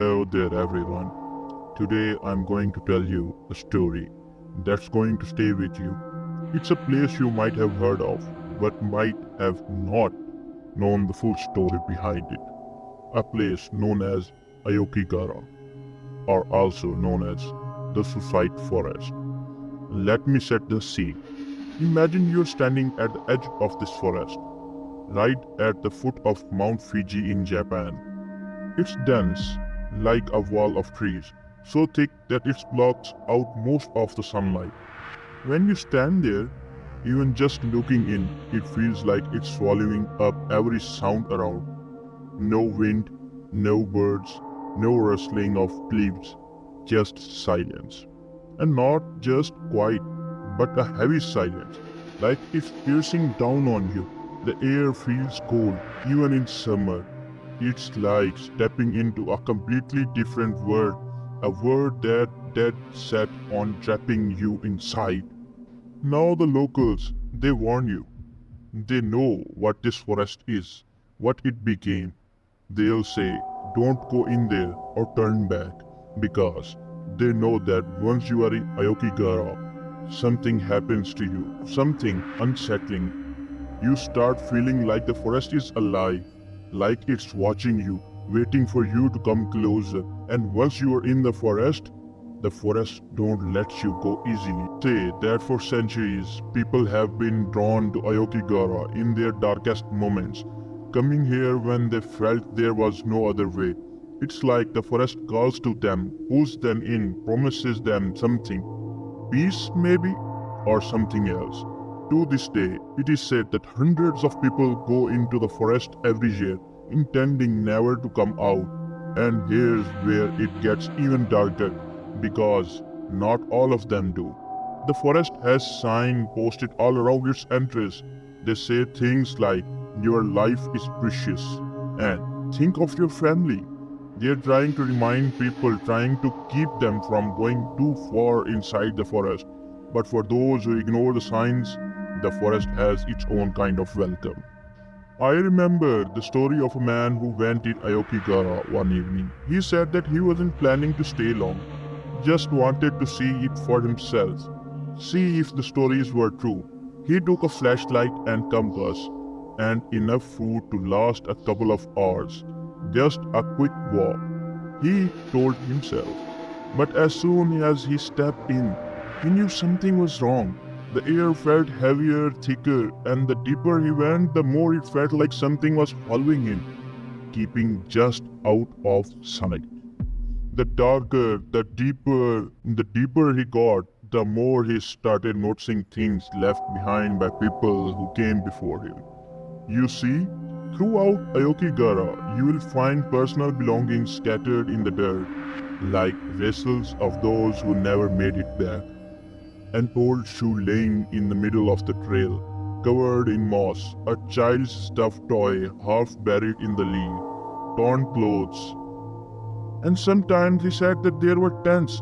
Hello there, everyone. Today I'm going to tell you a story that's going to stay with you. It's a place you might have heard of, but might have not known the full story behind it. A place known as Aokigahara, or also known as the Suicide Forest. Let me set the scene. Imagine you're standing at the edge of this forest, right at the foot of Mount Fuji in Japan. It's dense, like a wall of trees, so thick that it blocks out most of the sunlight. When you stand there, even just looking in, it feels like it's swallowing up every sound around. No wind, no birds, no rustling of leaves, just silence. And not just quiet, but a heavy silence, like it's piercing down on you. The air feels cold, even in summer. It's like stepping into a completely different world, a world that dead set on trapping you inside. Now the locals, they warn you. They know what this forest is, what it became. They'll say, don't go in there or turn back, because they know that once you are in Aokigahara, something happens to you, something unsettling. You start feeling like the forest is alive, like it's watching you, waiting for you to come closer. And once you are in the forest don't let you go easily. Say that for centuries, people have been drawn to Aokigahara in their darkest moments, coming here when they felt there was no other way. It's like the forest calls to them, pulls them in, promises them something. Peace, maybe? Or something else. To this day, it is said that hundreds of people go into the forest every year, intending never to come out. And here's where it gets even darker, because not all of them do. The forest has signs posted all around its entrance. They say things like, your life is precious, and think of your family. They're trying to remind people, trying to keep them from going too far inside the forest. But for those who ignore the signs, the forest has its own kind of welcome. I remember the story of a man who went in Aokigahara one evening. He said that he wasn't planning to stay long, just wanted to see it for himself, see if the stories were true. He took a flashlight and compass, and enough food to last a couple of hours. Just a quick walk, he told himself. But as soon as he stepped in, he knew something was wrong. The air felt heavier, thicker, and the deeper he went, the more it felt like something was following him, keeping just out of sight. The deeper he got, the more he started noticing things left behind by people who came before him. You see, throughout Aokigahara, you will find personal belongings scattered in the dirt, like vessels of those who never made it back. An old shoe laying in the middle of the trail, covered in moss, a child's stuffed toy half buried in the leaves, torn clothes. And sometimes he said that there were tents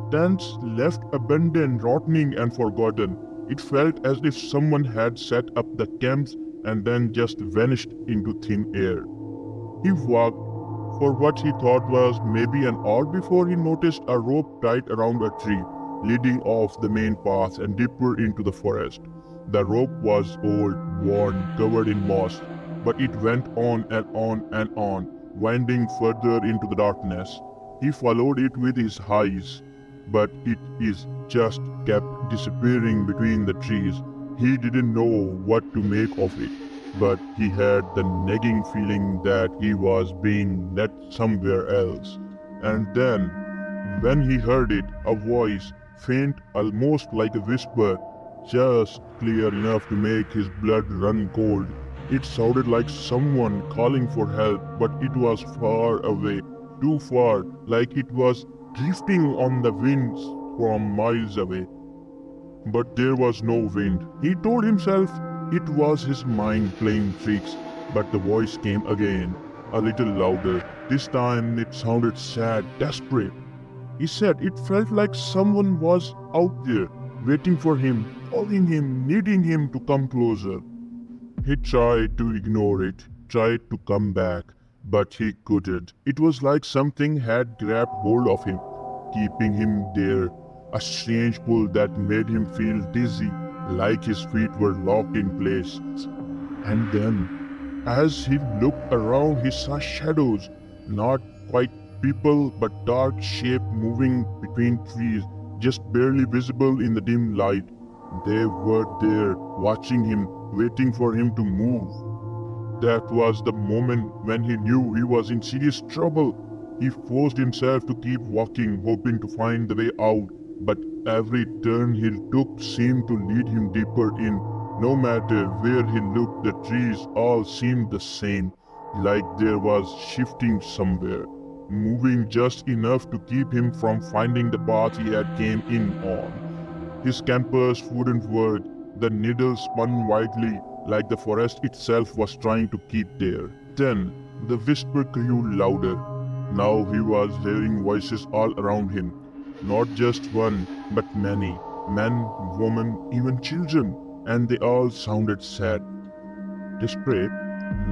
left abandoned, rotting and forgotten. It felt as if someone had set up the camps and then just vanished into thin air. He walked for what he thought was maybe an hour before he noticed a rope tied around a tree, leading off the main path and deeper into the forest. The rope was old, worn, covered in moss, but it went on and on and on, winding further into the darkness. He followed it with his eyes, but it is just kept disappearing between the trees. He didn't know what to make of it, but he had the nagging feeling that he was being led somewhere else. And then, when he heard it, a voice, faint almost like a whisper, just clear enough to make his blood run cold. It sounded like someone calling for help, but it was far away, too far, like it was drifting on the winds from miles away. But there was no wind. He told himself it was his mind playing tricks, but the voice came again, a little louder. This time it sounded sad, desperate. He said it felt like someone was out there, waiting for him, calling him, needing him to come closer. He tried to ignore it, tried to come back, But he couldn't. It was like something had grabbed hold of him, keeping him there, a strange pull that made him feel dizzy, like his feet were locked in place. And then, as he looked around, he saw shadows, not quite people but dark shape moving between trees, just barely visible in the dim light. They were there, watching him, waiting for him to move. That was the moment when he knew he was in serious trouble. He forced himself to keep walking, hoping to find the way out, but every turn he took seemed to lead him deeper in. No matter where he looked, the trees all seemed the same, like there was shifting somewhere, moving just enough to keep him from finding the path he had came in on. His compass wouldn't work. The needle spun wildly, like the forest itself was trying to keep there. Then the whisper grew louder. Now he was hearing voices all around him. Not just one, but many. Men, women, even children. And they all sounded sad, desperate,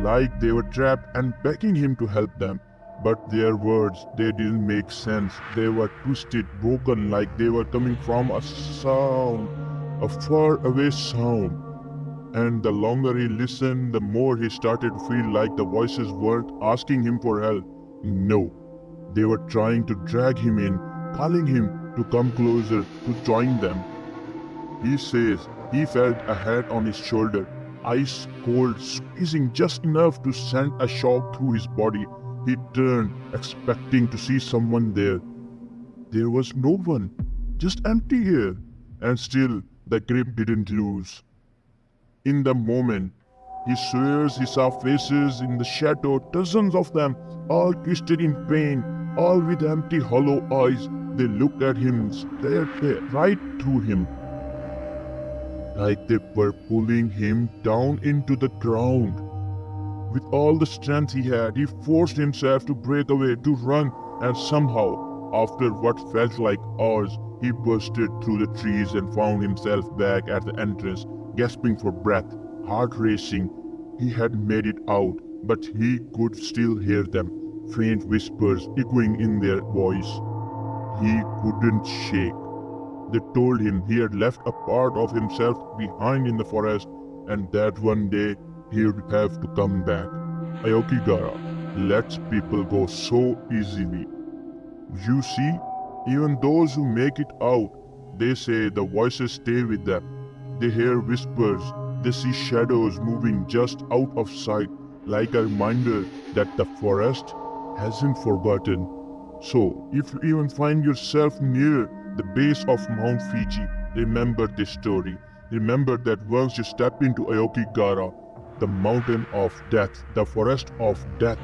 like they were trapped and begging him to help them. But their words, they didn't make sense. They were twisted, broken, like they were coming from a sound, a far away sound. And the longer he listened, the more he started to feel like the voices weren't asking him for help. No, they were trying to drag him in, calling him to come closer, to join them. He says he felt a hand on his shoulder, ice cold, squeezing just enough to send a shock through his body. He turned, expecting to see someone there. There was no one, just empty air, and still the grip didn't lose. In the moment, he swears he saw faces in the shadow, dozens of them, all twisted in pain, all with empty, hollow eyes. They looked at him, stared right through him, like they were pulling him down into the ground. With all the strength he had, he forced himself to break away, to run, and somehow, after what felt like hours, he bursted through the trees and found himself back at the entrance, gasping for breath, heart racing. He had made it out, but he could still hear them, faint whispers echoing in their voice. He couldn't shake. They told him he had left a part of himself behind in the forest, and that one day he would have to come back. Aokigahara lets people go so easily. You see, even those who make it out, they say the voices stay with them. They hear whispers, they see shadows moving just out of sight, like a reminder that the forest hasn't forgotten. So, if you even find yourself near the base of Mount Fiji, remember this story. Remember that once you step into Aokigahara, the mountain of death, the forest of death,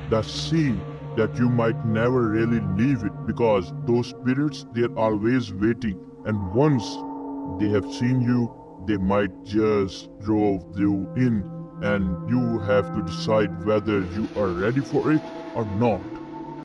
the sea, that you might never really leave it, because those spirits, they're always waiting, and once they have seen you, they might just drove you in, and you have to decide whether you are ready for it or not.